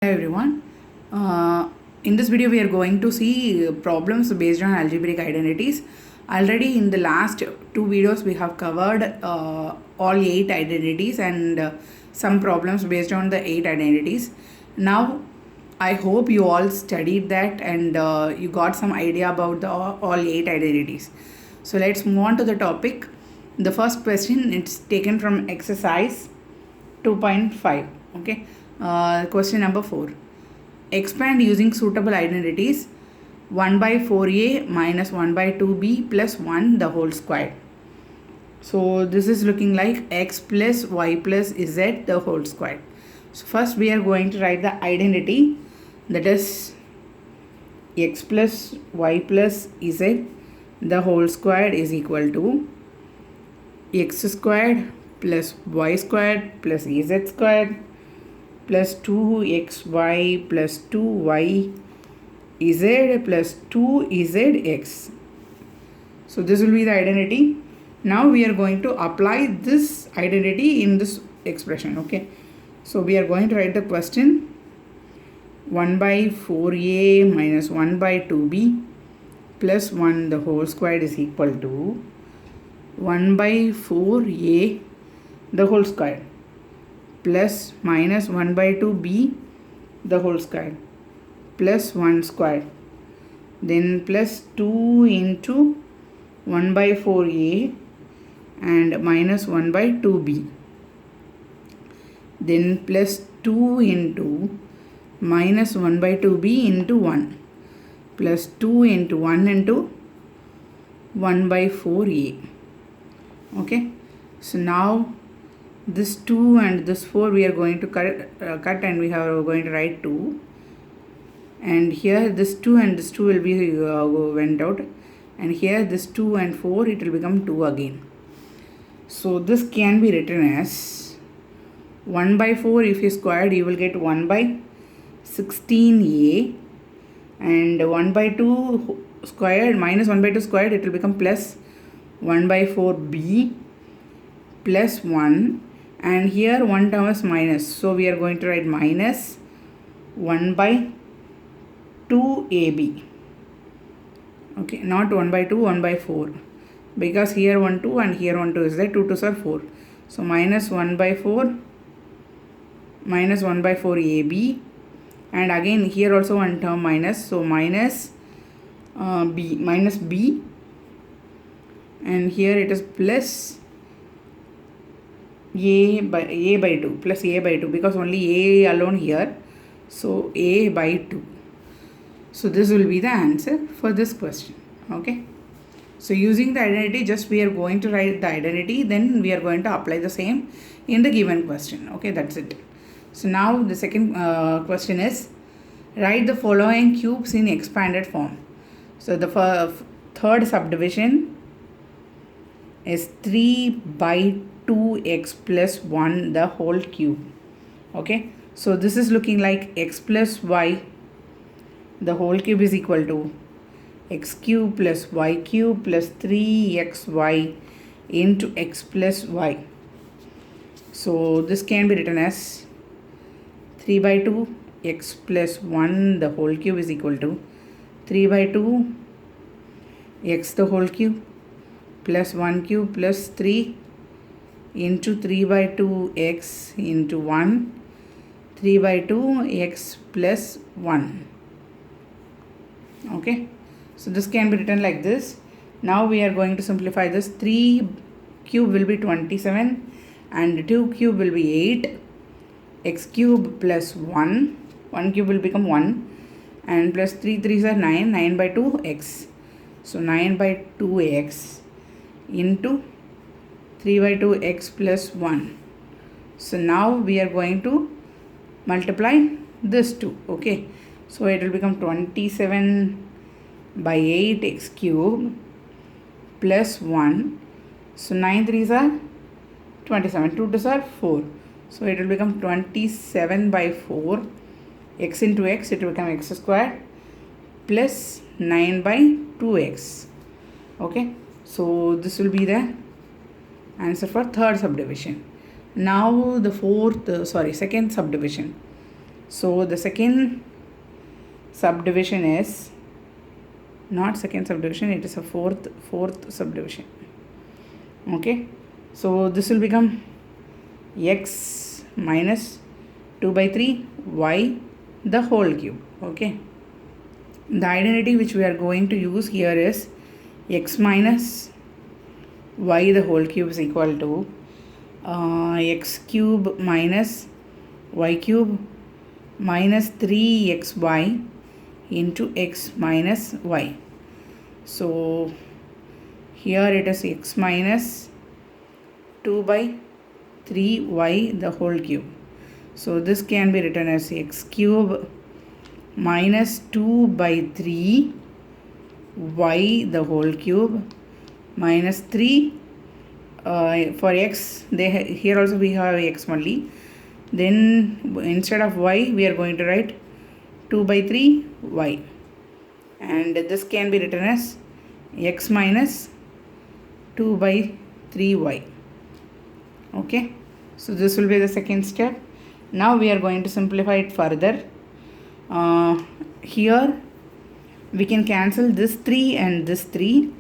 Hi everyone. In this video, we are going to see problems based on algebraic identities. Already in the last two videos, we have covered all 8 identities and some problems based on the 8 identities. Now, I hope you all studied that and you got some idea about the all 8 identities. So let's move on to the topic. The first question, it's taken from exercise 2.5. Okay. Question number 4. Expand using suitable identities 1 by 4a minus 1 by 2b plus 1 the whole square. So this is looking like x plus y plus z the whole square. So first we are going to write the identity, that is x plus y plus z the whole square is equal to x squared plus y squared plus z squared plus 2xy plus 2yz plus 2zx. So this will be the identity. Now we are going to apply this identity in this expression. Okay. So we are going to write the question 1 by 4a minus 1 by 2b plus 1 the whole squared is equal to 1 by 4a the whole square plus minus 1 by 2b the whole square plus 1 square, then plus 2 into 1 by 4a and minus 1 by 2b, then plus 2 into minus 1 by 2b into 1 plus 2 into 1 into 1 by 4a. Okay, so now this 2 and this 4 we are going to cut and we are going to write 2, and here this 2 and this 2 will be went out, and here this 2 and 4 it will become 2 again. So this can be written as 1 by 4, if you squared you will get 1 by 16a, and 1 by 2 squared minus 1 by 2 squared it will become plus 1 by 4b plus 1, and here one term is minus, so we are going to write minus 1 by 2ab. Okay, not 1 by 2, 1 by 4, because here 1 2 and here 1 2 is there, 2 2s are 4. So minus 1 by 4 minus 1 by 4ab, and again here also one term minus, so minus b, and here it is plus a by 2 plus a by 2, because only a alone here, so a by 2. So this will be the answer for this question. Okay, so using the identity, just we are going to write the identity, then we are going to apply the same in the given question. Okay, that's it. So now the second question is, write the following cubes in expanded form. So the third subdivision is 3 by 2x plus 1 the whole cube. Okay, so this is looking like x plus y the whole cube is equal to x cube plus y cube plus 3xy into x plus y. So this can be written as 3 by 2 x plus 1 the whole cube is equal to 3 by 2 x the whole cube plus 1 cube plus 3 into 3 by 2 x into 1, 3 by 2 x plus 1. Okay, so this can be written like this. Now we are going to simplify this. 3 cube will be 27 and 2 cube will be 8, x cube plus 1 cube will become 1, and plus 3 3s are 9, 9 by 2 x, so 9 by 2x into 3 by 2 x plus 1. So now we are going to multiply this 2. Okay, so it will become 27 by 8 x cube plus 1. So 9 3s are 27, 2 2s are 4. So it will become 27 by 4 x into x, it will become x squared plus 9 by 2x. Okay, so this will be the answer for third subdivision. Now the second subdivision. So the second subdivision is not second subdivision, it is a fourth subdivision. Okay, so this will become x minus 2 by 3 y the whole cube. Okay, the identity which we are going to use here is x minus y the whole cube is equal to x cube minus y cube minus 3xy into x minus y. So here it is x minus 2 by 3y the whole cube. So this can be written as x cube minus 2 by 3 y the whole cube minus 3 for x, here also we have x only. Then instead of y we are going to write 2 by 3 y, and this can be written as x minus 2 by 3 y. Okay, so this will be the second step. Now we are going to simplify it further. Here we can cancel this 3 and this 3.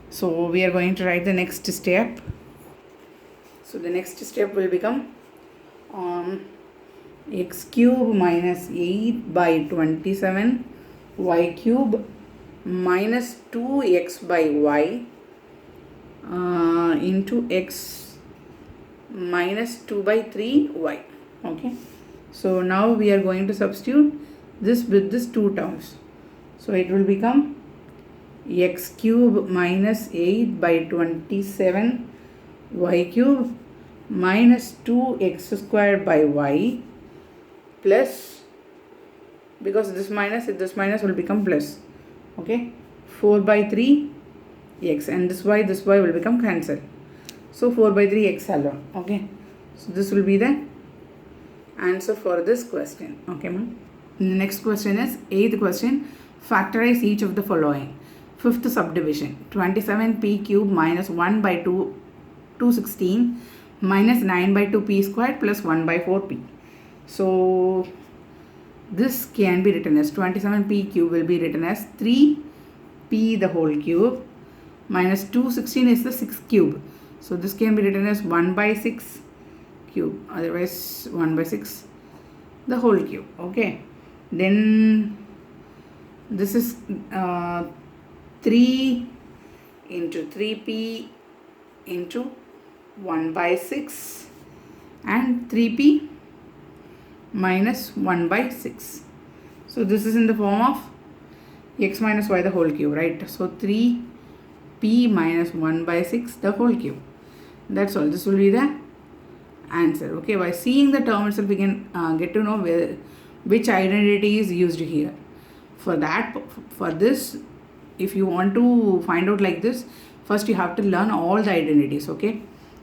So we are going to write the next step. So the next step will become x cube minus 8 by 27 y cube minus 2x by y into x minus 2 by 3 y. Okay, so now we are going to substitute this with this two terms. So it will become x cube minus 8 by 27 y cube minus 2x squared by y plus, because this minus will become plus. Okay, 4 by 3 x, and this y will become cancelled. So 4 by 3 x alone. Okay, so this will be the answer for this question. Okay, ma'am. The next question is 8th question. Factorize each of the following. 5th subdivision, 27p cube minus 1 by 216 minus 9 by 2p squared plus 1 by 4p. So this can be written as 27p cube will be written as 3p the whole cube minus 216 is the 6 cube. So this can be written as 1 by 6 cube, otherwise 1 by 6 the whole cube. Okay, then this is 3 into 3p into 1 by 6 and 3p minus 1 by 6. So this is in the form of x minus y the whole cube, right? So 3p minus 1 by 6 the whole cube. That's all. This will be the answer. Okay, by seeing the term itself we can get to know which identity is used here. For this, if you want to find out like this, first you have to learn all the identities. Okay,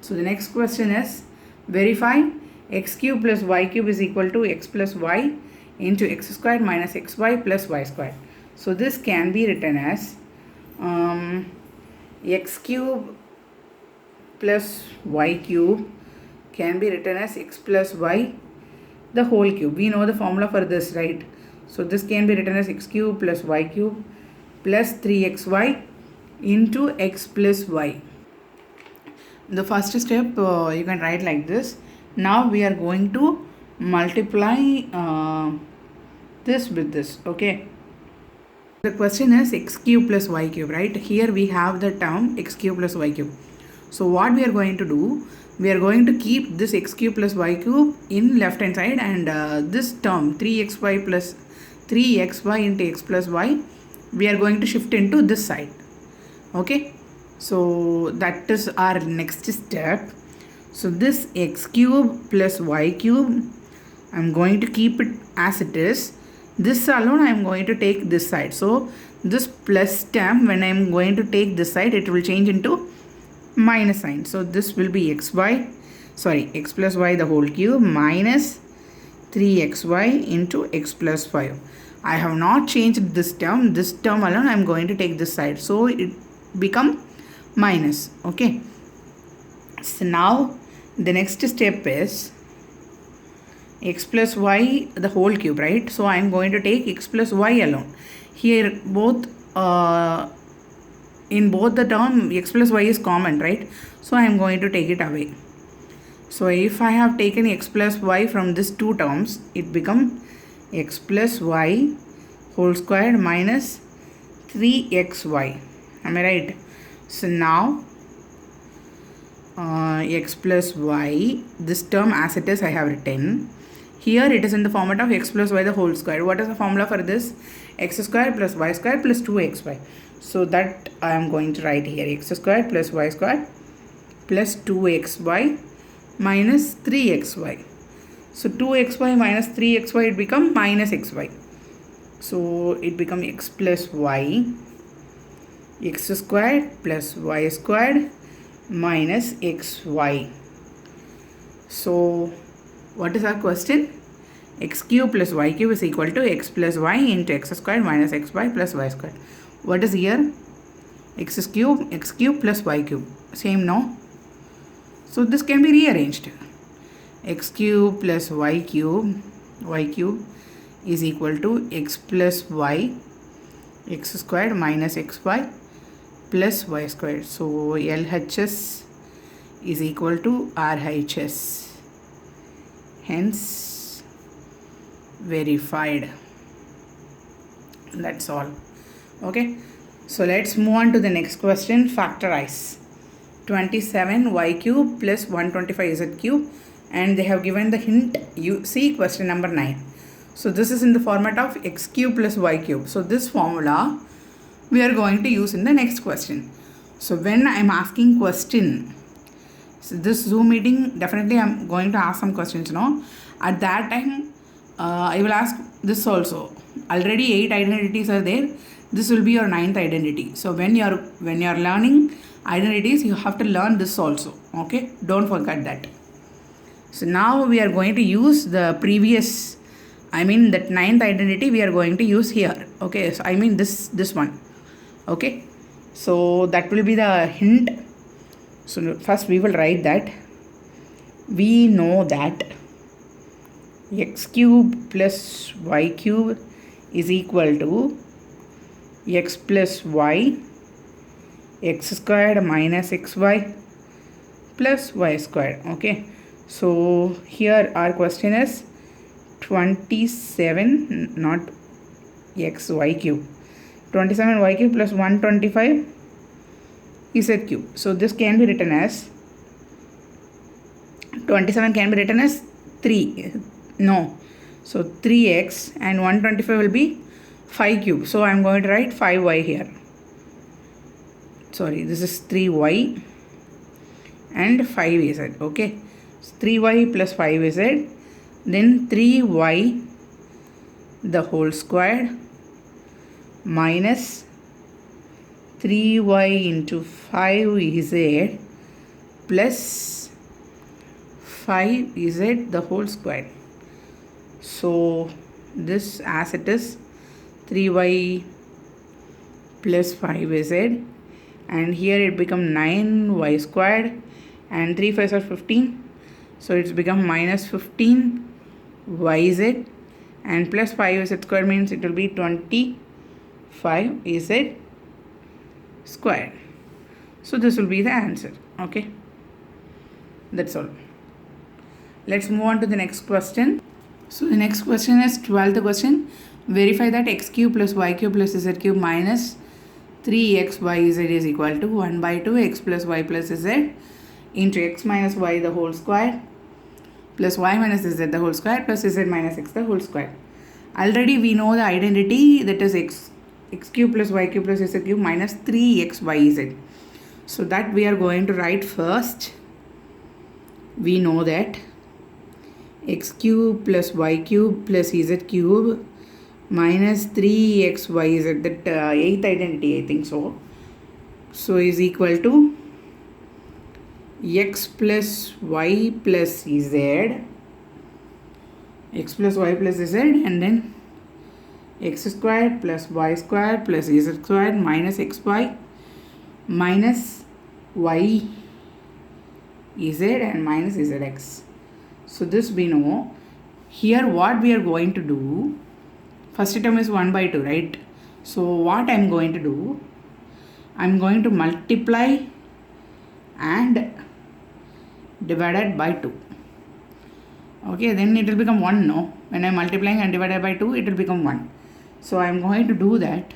so the next question is verify x cube plus y cube is equal to x plus y into x squared minus xy plus y squared. So this can be written as x cube plus y cube can be written as x plus y the whole cube. We know the formula for this, right? So this can be written as x cube plus y cube plus 3xy into x plus y. The first step you can write like this. Now we are going to multiply this with this. Okay, the question is x cube plus y cube, right? Here we have the term x cube plus y cube. So what we are going to do, we are going to keep this x cube plus y cube in left hand side, and this term 3xy plus 3xy into x plus y we are going to shift into this side. Okay, so that is our next step. So this x cube plus y cube I am going to keep it as it is. This alone I am going to take this side. So this plus term, when I am going to take this side, it will change into minus sign. So this will be x plus y the whole cube minus 3xy into x plus 5. I have not changed this term. This term alone I am going to take this side. So it become minus. Okay. So now the next step is x plus y the whole cube, right? So I am going to take x plus y alone. Here both in both the term x plus y is common, right? So I am going to take it away. So if I have taken x plus y from these two terms, it becomes x plus y whole squared minus 3xy. Am I right? So now x plus y, this term as it is I have written. Here it is in the format of x plus y the whole square. What is the formula for this? X square plus y square plus 2xy. So that I am going to write here, x square plus y square plus 2xy minus 3xy. So 2xy minus 3xy, it become minus xy. So it become x plus y, x squared plus y squared minus xy. So what is our question? X cube plus y cube is equal to x plus y into x squared minus xy plus y squared. What is here? X cube plus y cube. Same, no? So this can be rearranged. X cube plus y cube is equal to x plus y, x squared minus xy plus y squared. So LHS is equal to RHS. Hence verified. That's all. Okay. So let's move on to the next question. Factorize 27y cube plus 125z cube, and they have given the hint. You see question number 9. So this is in the format of x cube plus y cube. So this formula we are going to use in the next question. So when I am asking question, so this Zoom meeting, definitely I am going to ask some questions now. At that time, I will ask this also. Already 8 identities are there. This will be your 9th identity. So when you are learning identities, you have to learn this also. Okay, don't forget that. So now we are going to use the previous, that 9th identity we are going to use here. Okay, so this one. Okay, so that will be the hint. So first we will write that we know that x cube plus y cube is equal to x plus y, x squared minus xy plus y squared. Okay, so here our question is 27, not x y cube, 27y cube plus 125 z cube. So this can be written as 27 can be written as 3. No. So 3x and 125 will be 5 cube. So I am going to write 5y here. Sorry, this is 3y and 5z. Okay. So 3y plus 5z. Then 3y the whole squared minus 3y into 5z plus 5z the whole square. So this as it is 3y plus 5z, and here it become 9y squared, and 3 5s are 15, so it's become minus 15yz, and plus 5z squared means it will be 25z squared. So this will be the answer. Okay, that's all. Let's move on to the next question. So the next question is 12th question. Verify that x cube plus y cube plus z cube minus 3xyz is equal to 1 by 2 x plus y plus z into x minus y the whole square plus y minus z the whole square plus z minus x the whole square. Already we know the identity, that is x cube plus y cube plus z cube minus 3xyz. So that we are going to write first. We know that x cube plus y cube plus z cube minus 3xyz, that 8th identity I think so. So is equal to x plus y plus z, x plus y plus z, and then x squared plus y squared plus z squared minus xy minus y z and minus zx. So this we know. here what we are going to do, first term is 1 by 2, right? So what I'm going to do, I'm going to multiply and divided by 2. Okay, then it will become 1, no? When I'm multiplying and divided by 2, it will become 1. So I'm going to do that.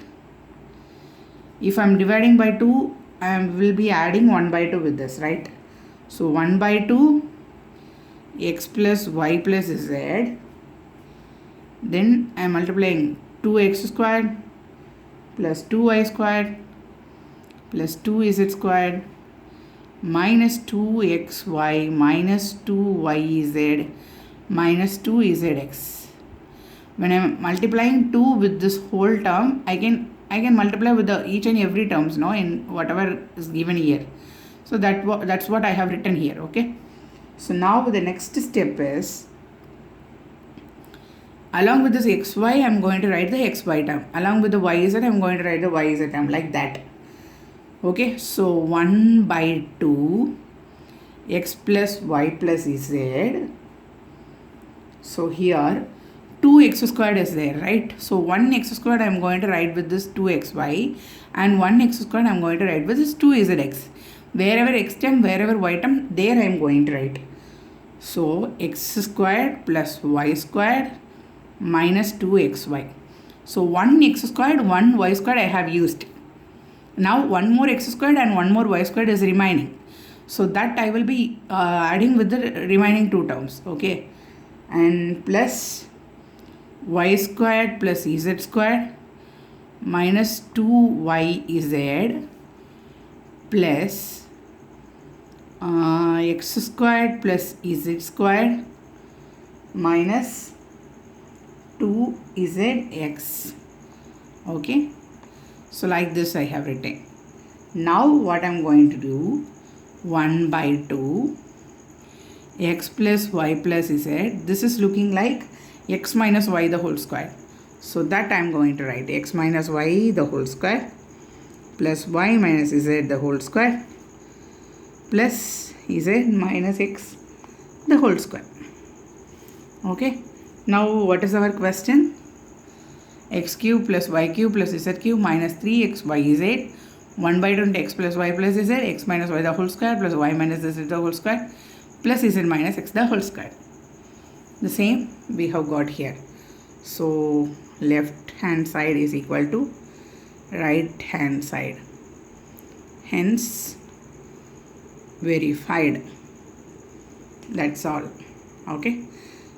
If I'm dividing by 2, I will be adding 1 by 2 with this, right? So 1 by 2 x plus y plus z. Then I am multiplying 2x squared plus 2y squared plus 2z squared minus 2xy minus 2yz minus 2zx. When I am multiplying 2 with this whole term, I can multiply with the each and every terms, no, in whatever is given here. So that's what I have written here. Okay. So now the next step is, along with this xy, I am going to write the xy term. Along with the yz, I am going to write the yz term, like that. Okay, so 1 by 2 x plus y plus z. So here 2x squared is there, right? So 1x squared I am going to write with this 2xy, and 1x squared I am going to write with this 2zx. Wherever x term, wherever y term, there I am going to write. So x squared plus y squared minus 2xy. So 1x squared, 1y squared I have used. Now one more x squared and one more y squared is remaining. So that I will be adding with the remaining two terms. Okay. And plus y squared plus z squared minus 2yz plus x squared plus z squared minus 2zx. Okay, so like this I have written. Now what I'm going to do, 1 by 2 x plus y plus z, this is looking like x minus y the whole square. So that I'm going to write x minus y the whole square plus y minus z the whole square plus z minus x the whole square. Okay. Now what is our question? X cube plus y cube plus z cube minus 3xyz 1 by 2 x plus y plus z, x minus y the whole square plus y minus z the whole square plus z minus x the whole square. The same we have got here. So left hand side is equal to right hand side. Hence verified. That's all. Okay.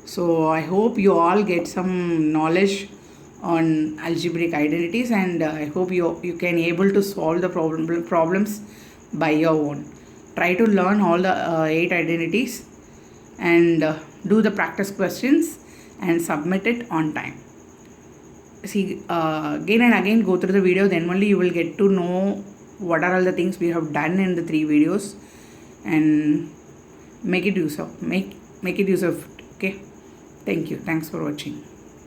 So I hope you all get some knowledge on algebraic identities, and I hope you can able to solve the problems by your own. Try to learn all the 8 identities and do the practice questions and submit it on time. See, again and again go through the video, then only you will get to know what are all the things we have done in the 3 videos, and make it use of it. Okay. Thank you. Thanks for watching.